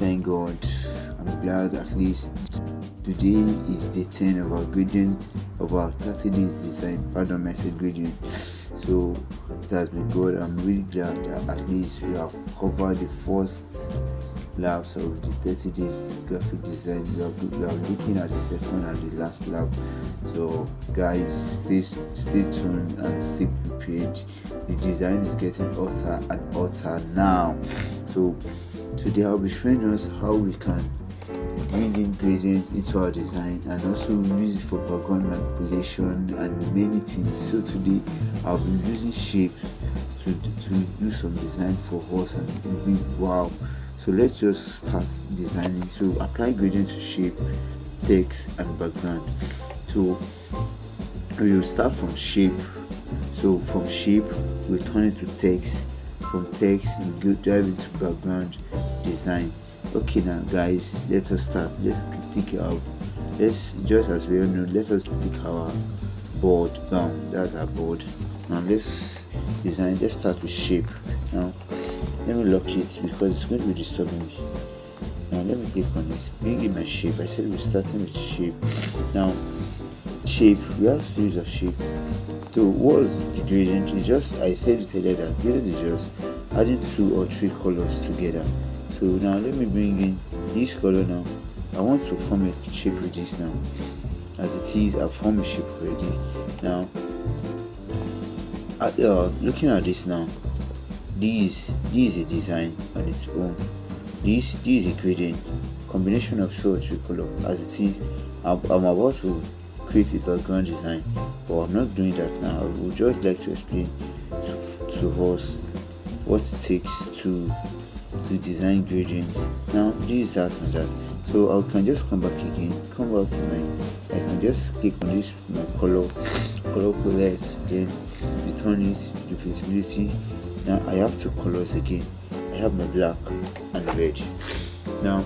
Thank God. I'm glad at least today is day 10 of our gradient of our 30 days design. Pardon, I said gradient. So it has been good. I'm really glad that at least we have covered the first labs of the 30 days graphic design. We are looking at the second and the last lab. So guys, stay tuned and stay prepared. The design is getting hotter and hotter now. So today I'll be showing us how we can bring in gradients into our design and also use it for background manipulation and many things. So today I'll be using shape to do some design for us, and it will be wow. So let's just start designing. So apply gradient to shape, text and background. So we will start from shape. So from shape we turn it to text. From text we go dive into background design. Okay, now guys, let us start. Let's just as we all know, let us click our board down. That's our board. Now let's design. Let's start with shape. Now let me lock it because it's going to be disturbing me. Now let me click on it. Bring in my shape. I said we're starting with shape. Now shape, we have a series of shape. So what's the gradient? It's just, I said it earlier that gradient is just adding 2 or 3 colors together. So now let me bring in this color. Now I want to form a shape with this. Now as it is, I've formed a shape already. Now looking at this now, this is a design on its own. This is a gradient combination of 2 or 3 colors. As it is, I'm about to create a background design, but I'm not doing that now. I would just like to explain to us what it takes to design gradients. Now this is that and that. So I can just come back again, I can just click on this, my color palette, then return it, the visibility. Now I have 2 colors again. I have my black and red. Now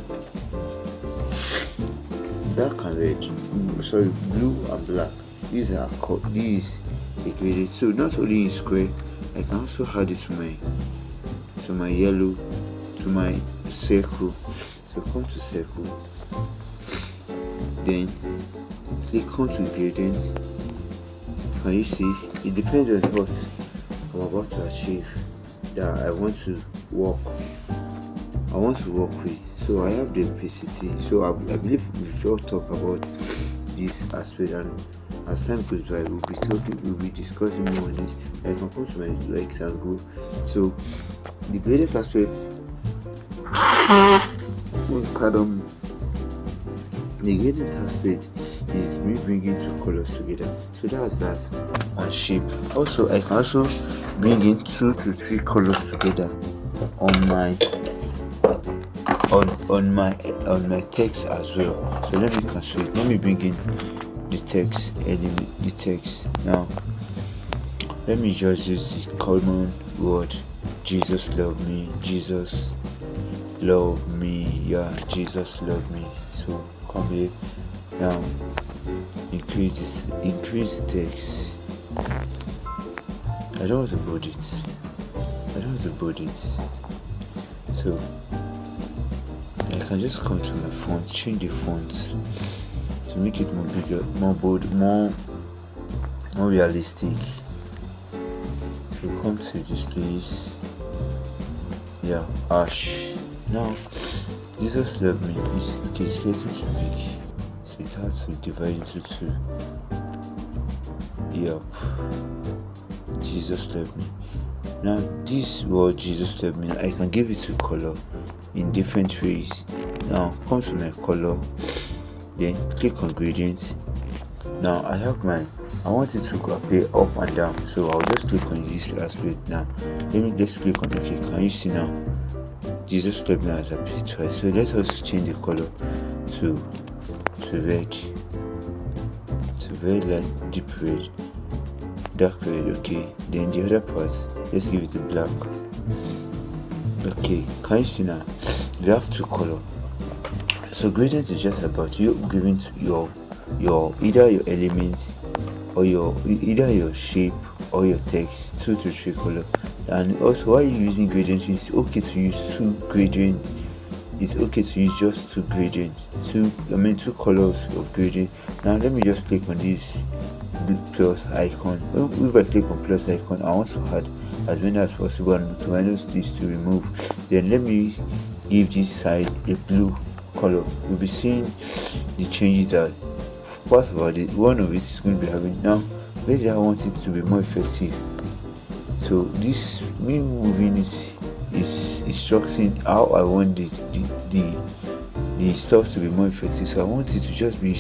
black and red, sorry, blue and black. These are these a gradient. So not only in square, I can also add it to my yellow, to my circle. So come to circle, then come to gradient. Can you see? It depends on what I'm about to achieve, that I want to work with. So I have the opacity. So I believe we've all talked about this aspect, and as time goes by we'll be discussing more on this. I can come to my rectangle. So the gradient aspect, pardon, the gradient aspect is me bringing 2 colors together. So that's that on shape. Also I can also bring in 2 to 3 colors together on my text as well. So let me cancel it. Let me bring in the text element, the text. Now let me just use this common word, Jesus love me, Jesus love me, yeah, Jesus love me. So come here. Now increase the text. I don't want to bold it. So I can just come to my font, change the font to make it more bigger, more bold, more realistic. So come to this place, yeah, ash. Now Jesus love me is okay, it's getting too big, so it has to divide into 2. Yep, Jesus love me. Now this word Jesus love me, I can give it to color in different ways. Now come to my color, then click on gradient. Now I want it to appear up and down, so I'll just click on this aspect. Now let's click on OK. Can you see now Jesus love me has appeared twice? So let us change the color to red, to very light, deep red, dark red. Okay, then the other part, let's give it a black. Okay, can you see now we have 2 colors? So gradient is just about you giving to your either your elements or either your shape or your text 2 to 3 colors. And also, while you're using gradient, it's okay to use 2 gradient it's okay to use just two gradients, two colors of gradient. Now let me just click on this plus icon. If I click on plus icon, I want to add as many as possible and to minus this to remove. Then let me give this side a blue color. We'll be seeing the changes that part about it. One of it is going to be having. Now maybe I want it to be more effective, so this me moving is instructing how I want the stuff to be more effective. So I want it to just be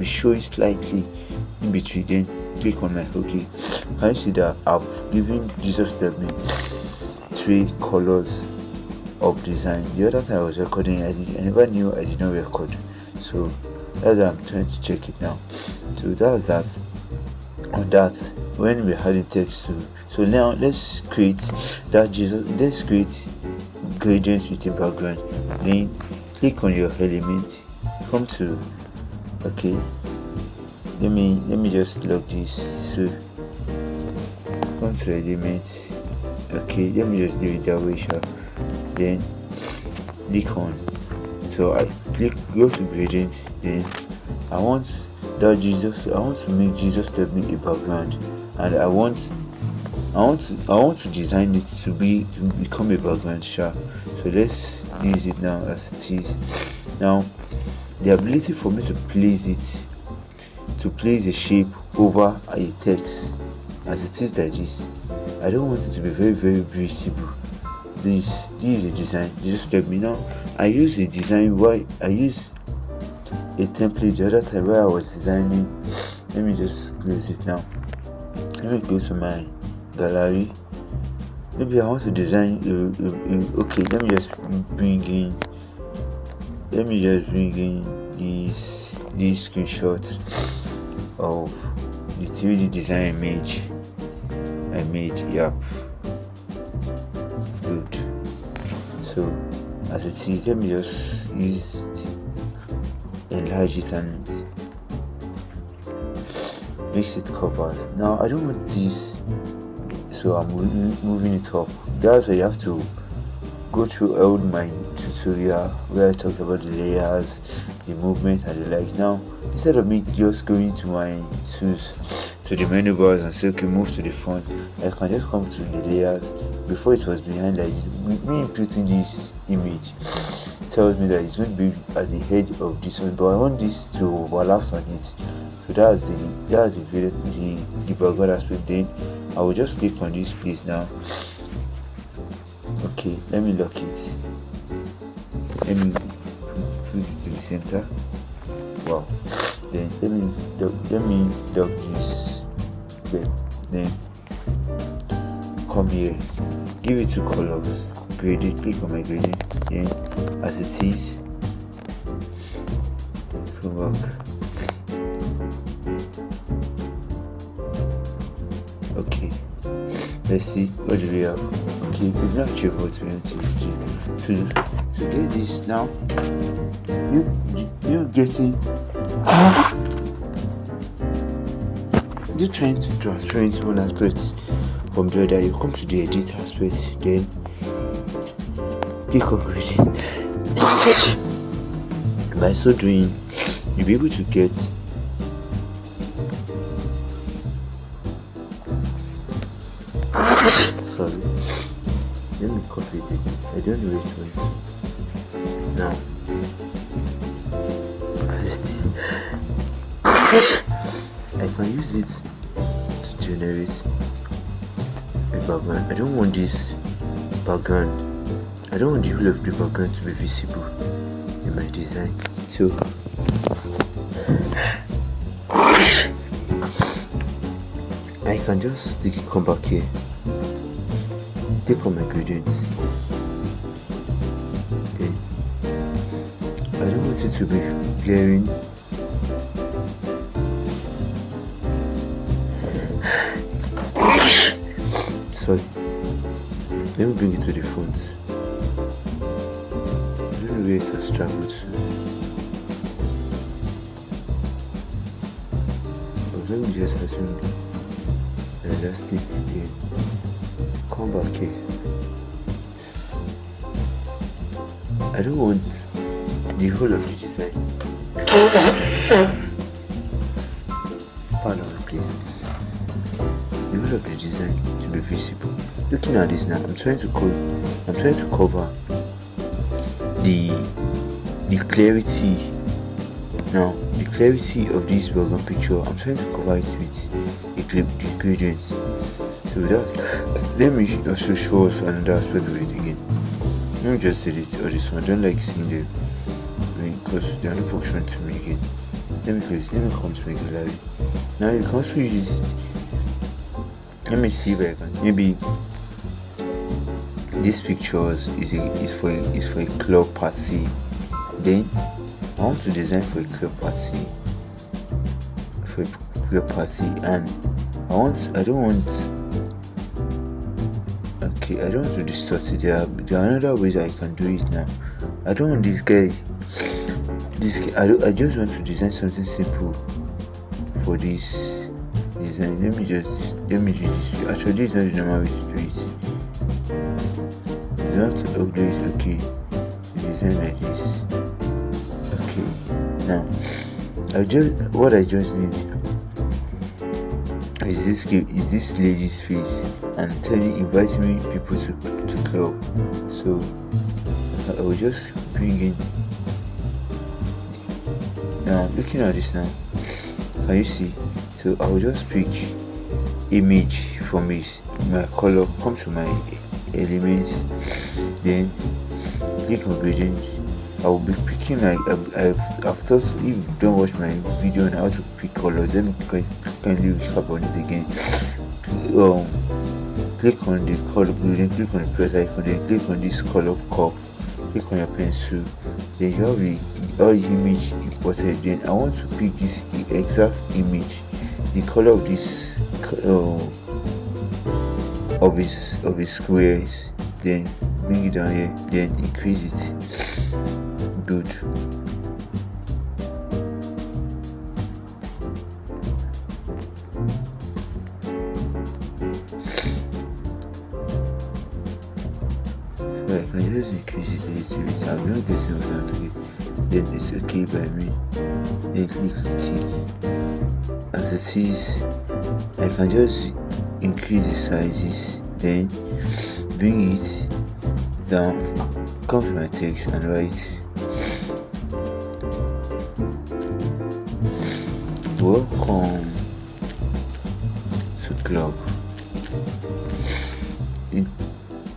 showing slightly in between. Then click on my OK. Can you see that I've given Jesus Step Me 3 colors of design? The other time I was recording, I never knew I did not record, so that's why I'm trying to check it now. So that was that on that when we're adding text to. So now let's create that let's create gradients with a background. Then click on your element, come to okay. Let me just log this. So come to element. Okay, let me just leave it that way, sure. Then click on. So I go to gradient. Then I want to make Jesus Step Me a background, and I want to design it to become a background, sure. So let's use it now as it is. Now the ability for me to place a shape over a text as it is like this, I don't want it to be very very visible. This is a design. Jesus Step Me. Now I use a design why I use a template the other time where I was designing. Let me just close it now. Let me go to my gallery. Maybe I want to design okay, let me just bring in this screenshot of the 3D design image I made. Yep, good. So as it is, let me just enlarge it and mix it covers. Now I don't want this, so I'm moving it up. That's why you have to go through all my tutorial where I talked about the layers, the movement and the likes. Now instead of me just going to my tools, to the menu bars and say okay, move to the front, I can just come to the layers. Before it was behind, like me inputting this image tells me that it's going to be at the edge of this one, but I want this to overlap on it. So that's the background aspect. Then I will just click on this place now. Okay, let me lock it. Let me put it to the center. Wow. Then let me lock this. Then come here, give it 2 colors. Gradient. Click on my gradient. Then as it is, come back. Okay, let's see what do we have. Okay, we've not achieved what we want to get this now. You getting you're trying to transparent one aspect from the other. You come to the edit aspect, then click on gradient. By so doing, you'll be able to get sorry, let me copy it. I don't know which one. Now I can use it to generate a background. I don't want this background, I don't want the whole of the background to be visible in my design. So I can just come back here, click on my gradients. Okay, I don't want it to be glaring. Sorry, let me bring it to the front. I don't know where it has traveled to. But let me just assume and adjust it there. Come back here. I don't want the whole of the design. Pardon, please. The whole of the design to be visible. Looking at this now, I'm trying to cover the clarity. Now, the clarity of this background picture, I'm trying to cover it with the gradients. So let me also show us another aspect of it again. Let me just delete all this one. I don't like seeing them because they are not functional to me again. Let me come to PixelLab. Now you can also use it. Let me see if I can. Maybe this pictures is for a club party. Then I want to design for a club party. And I don't want to distort it. There are another ways I can do it now. I don't want this guy. I just want to design something simple for this design. Let me do this. Actually, this is not the normal way to do it. It's not always okay to design like this. Okay, now what I just need is this lady's face and inviting me people to club. So I will just bring in. Now looking at this now, can you see? So I will just pick image from my color, come to my elements, then click on gradient. I will be picking like I've thought. If you don't watch my video on how to pick colors, let me kindly recap on it again. Click on the color gradient, click on the plus icon, then click on this color cup, click on your pencil, then you have all the image imported. Then I want to pick this exact image, the color of this of his squares, then bring it down here, then increase it. Good. So I can just increase it a little bit. I'm not getting what I'm doing. Then it's okay by me. Then click it. As it is, I can just increase the sizes, then bring it down, come to my text and write welcome to club.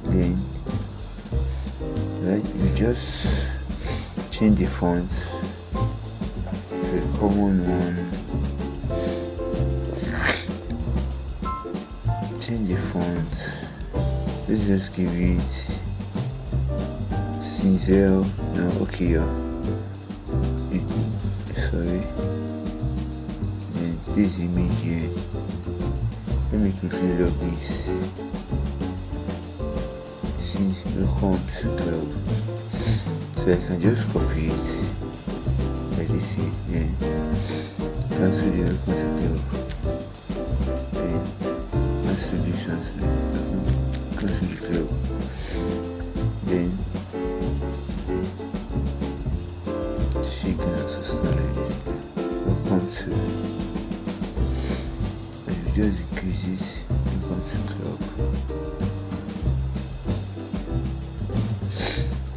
Then you just change the font to a common one. Change the font. Let's just give it sincere. No, okay, sorry. Then this image here. Let me quickly log this. See, welcome to club. So I can just copy it. Let me see it. Then cancel the welcome to club. Then cancel this one. Cancel the club. Then she can also start like this. Welcome to. And you just increase it. Welcome to club.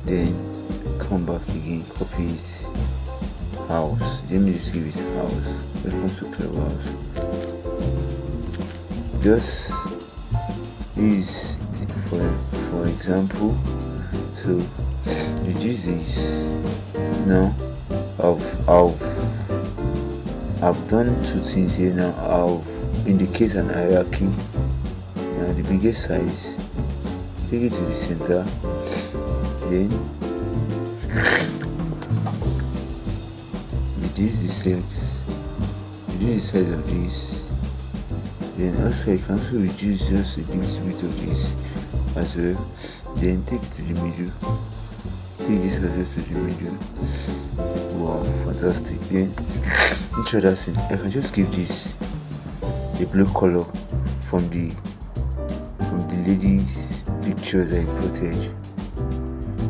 Then come back again, copy it. House. Let me just give it house. Welcome to club house. Just use for example. So reduce this. Now I've done two things here. Now I've indicated an hierarchy. Now the biggest size, take it to the center, then reduce the size of this. Then also I can also reduce just a little bit of this as well. Then take it to the middle. Take this as to the middle. Wow, fantastic. Then each other thing, I can just give this a blue color from the lady's pictures I imported.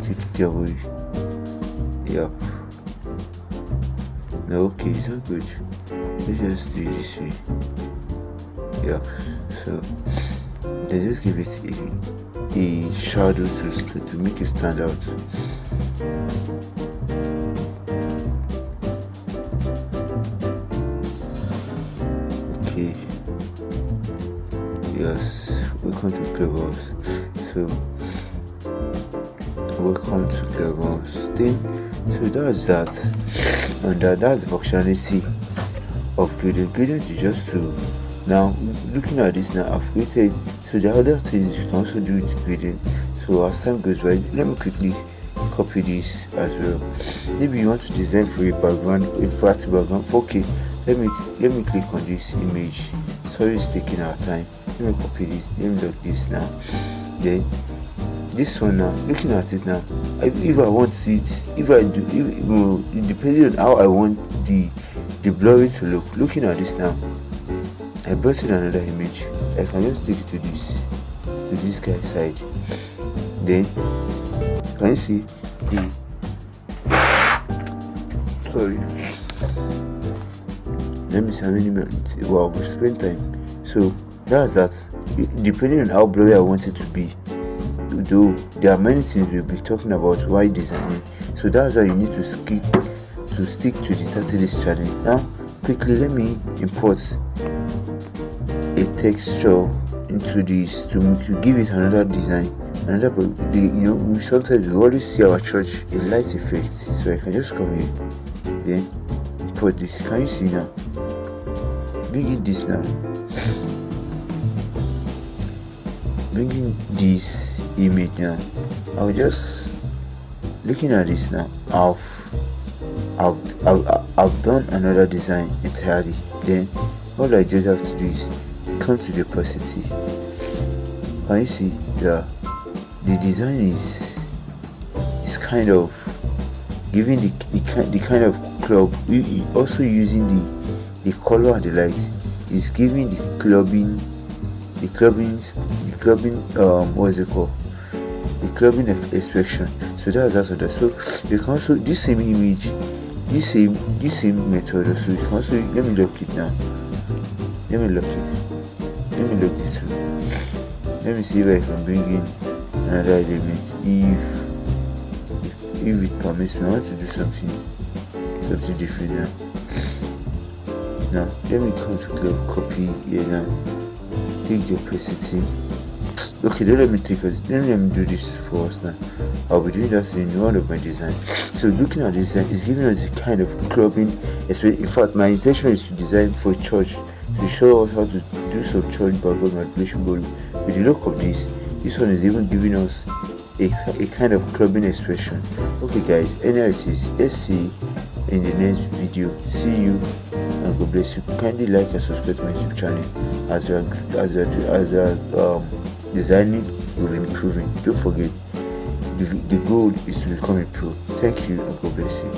take it away. Yep. No, okay, it's not good. Let's just do it this way. Yeah, so then just give it a shadow to make it stand out. Okay, yes, welcome to Clubhouse. So welcome to Clubhouse. Then so that's that, and that's the functionality of gradient. Gradient is just to, now looking at this now, I've created, so the other things you can also do with gradient. So as time goes by, let me quickly copy this as well. Maybe you want to design for a background, a party background. Okay, let me click on this image. Sorry, it's taking our time. Let me copy this. Let me look this now. Then this one now, looking at it now, if I want it, if I do, depending on how I want the blurry to look. Looking at this now, I brought in another image. I can just take it to this guy's side. Then can you see the, sorry, let me see how many minutes. Wow, we spent time. So that's that. Depending on how blurry I want it to be, though there are many things we'll be talking about while designing. So that's why you need to stick to the 30 days challenge. Now quickly let me import a texture into this to give it another design, we sometimes we always see our church a light effect. So I can just come here, then import this. Can you see now? Bringing this now, bringing this image now. I will just, looking at this now, I've done another design entirely. Then all I just have to do is come to the opacity. Can you see that the design is kind of giving the kind of club, also using the color and the lights, is giving the clubbing what's it called, the clubbing expression. So that's what. So you can also, this same image, this same method also, you can also, let me lock it now, let me lock this through. Let me see if I can bring in another element. If it permits me, I want to do something different now. Now let me come to club, copy here now, take the opacity. Okay, don't let me do this for us now. I'll be doing that in one of my designs. So looking at this design, it's giving us a kind of clubbing. In fact, my intention is to design for a church, to show us how to do some church background manipulation. But with the look of this one is even giving us a kind of clubbing expression. Okay guys, anyways, let's see in the next video. See you and God bless you. Kindly like and subscribe to my YouTube channel as we are designing, we're improving. Don't forget, the goal is to become a pro. Thank you and God bless you.